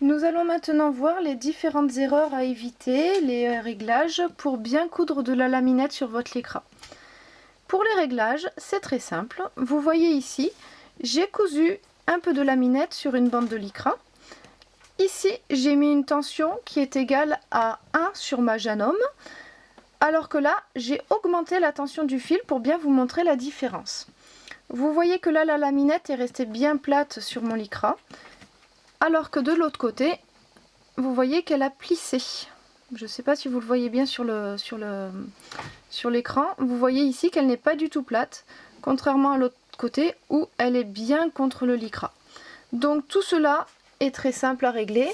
Nous allons maintenant voir les différentes erreurs à éviter, les réglages pour bien coudre de la laminette sur votre lycra. Pour les réglages, c'est très simple. Vous voyez ici, j'ai cousu un peu de laminette sur une bande de lycra. Ici, j'ai mis une tension qui est égale à 1 sur ma Janome, alors que là, j'ai augmenté la tension du fil pour bien vous montrer la différence. Vous voyez que là, la laminette est restée bien plate sur mon lycra, alors que de l'autre côté, vous voyez qu'elle a plissé. Je ne sais pas si vous le voyez bien sur l'écran. Vous voyez ici qu'elle n'est pas du tout plate, contrairement à l'autre côté où elle est bien contre le lycra. Donc tout cela est très simple à régler.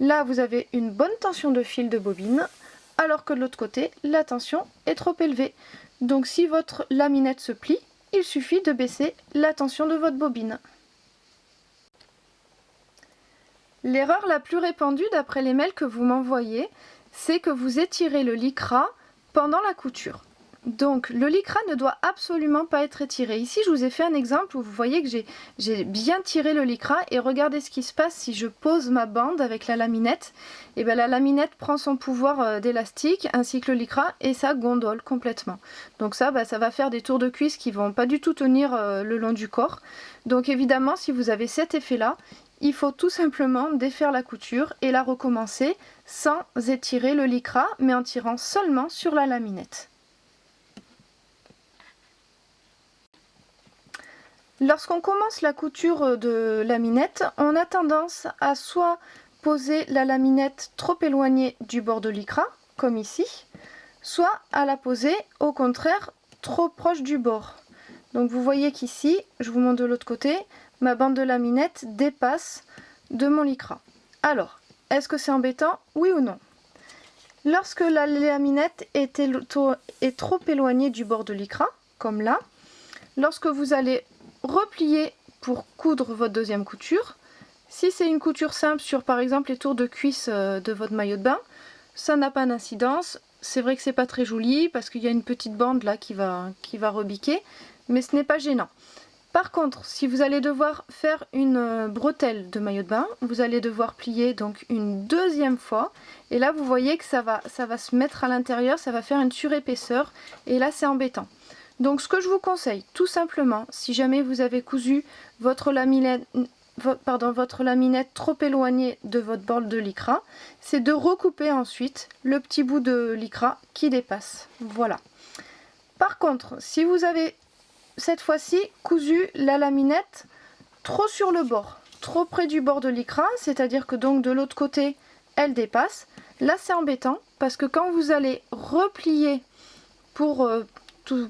Là, vous avez une bonne tension de fil de bobine, alors que de l'autre côté, la tension est trop élevée. Donc si votre laminette se plie, il suffit de baisser la tension de votre bobine. L'erreur la plus répandue d'après les mails que vous m'envoyez, c'est que vous étirez le lycra pendant la couture. Donc le lycra ne doit absolument pas être étiré. Ici je vous ai fait un exemple où vous voyez que j'ai bien tiré le lycra et regardez ce qui se passe si je pose ma bande avec la laminette. Et bien la laminette prend son pouvoir d'élastique ainsi que le lycra et ça gondole complètement. Donc ça va faire des tours de cuisse qui vont pas du tout tenir le long du corps. Donc évidemment si vous avez cet effet là, il faut tout simplement défaire la couture et la recommencer sans étirer le lycra mais en tirant seulement sur la laminette. Lorsqu'on commence la couture de laminette, on a tendance à soit poser la laminette trop éloignée du bord de lycra, comme ici, soit à la poser au contraire trop proche du bord. Donc vous voyez qu'ici, je vous montre de l'autre côté, ma bande de laminette dépasse de mon lycra. Alors, est-ce que c'est embêtant? Oui ou non? Lorsque la laminette est trop éloignée du bord de lycra, comme là, lorsque vous allez replier pour coudre votre deuxième couture, si c'est une couture simple sur par exemple les tours de cuisse de votre maillot de bain, ça n'a pas d'incidence. C'est vrai que c'est pas très joli parce qu'il y a une petite bande là qui va rebiquer, mais ce n'est pas gênant. Par contre, si vous allez devoir faire une bretelle de maillot de bain, vous allez devoir plier donc une deuxième fois. Et là, vous voyez que ça va se mettre à l'intérieur, ça va faire une surépaisseur. Et là, c'est embêtant. Donc, ce que je vous conseille, tout simplement, si jamais vous avez cousu votre laminette trop éloignée de votre bande de lycra, c'est de recouper ensuite le petit bout de lycra qui dépasse. Voilà. Par contre, si vous avez cette fois-ci cousu la laminette trop sur le bord, trop près du bord de lycra, c'est-à-dire que donc de l'autre côté elle dépasse, là c'est embêtant parce que quand vous allez replier pour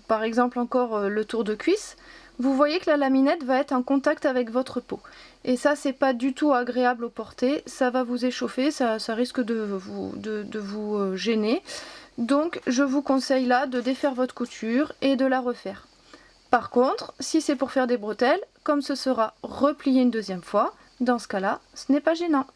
par exemple encore le tour de cuisse, vous voyez que la laminette va être en contact avec votre peau et ça c'est pas du tout agréable au porter, ça va vous échauffer, ça risque de vous gêner. Donc je vous conseille là de défaire votre couture et de la refaire. Par contre, si c'est pour faire des bretelles, comme ce sera replié une deuxième fois, dans ce cas-là, ce n'est pas gênant.